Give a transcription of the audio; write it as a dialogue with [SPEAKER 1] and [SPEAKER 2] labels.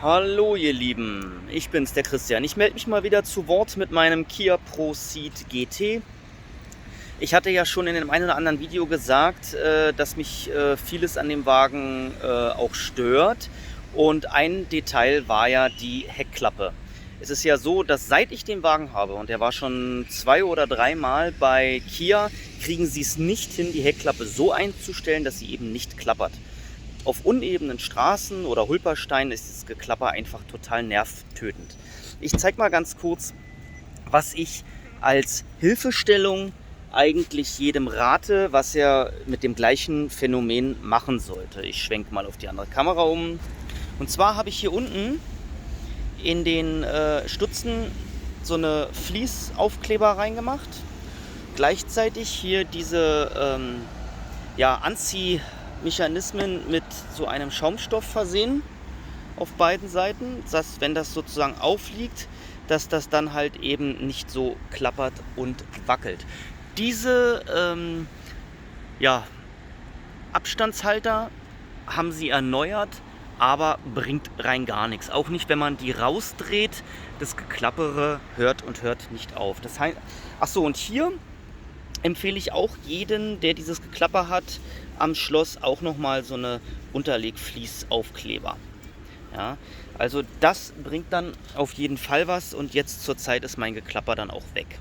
[SPEAKER 1] Hallo ihr Lieben, ich bin's, der Christian. Ich melde mich mal wieder zu Wort mit meinem Kia Proceed GT. Ich hatte ja schon in dem einen oder anderen Video gesagt, dass mich vieles an dem Wagen auch stört. Und ein Detail war ja die Heckklappe. Es ist ja so, dass seit ich den Wagen habe, und der war schon 2 oder 3 Mal bei Kia, kriegen sie es nicht hin, die Heckklappe so einzustellen, dass sie eben nicht klappert. Auf unebenen Straßen oder Holpersteinen ist das Geklapper einfach total nervtötend. Ich zeige mal ganz kurz, was ich als Hilfestellung eigentlich jedem rate, was er mit dem gleichen Phänomen machen sollte. Ich schwenke mal auf die andere Kamera um. Und zwar habe ich hier unten in den Stutzen so eine Fließaufkleber reingemacht. Gleichzeitig hier diese Anziehmechanismen mit so einem Schaumstoff versehen auf beiden Seiten, dass, wenn das sozusagen aufliegt, dass das dann halt eben nicht so klappert und wackelt. Diese Abstandshalter haben sie erneuert, aber bringt rein gar nichts. Auch nicht, wenn man die rausdreht, das Geklappere hört nicht auf. Das heißt, achso, und hier empfehle ich auch jeden, der dieses Geklapper hat, am Schloss auch nochmal so eine Unterlegfließaufkleber. Ja, also das bringt dann auf jeden Fall was, und jetzt zur Zeit ist mein Geklapper dann auch weg.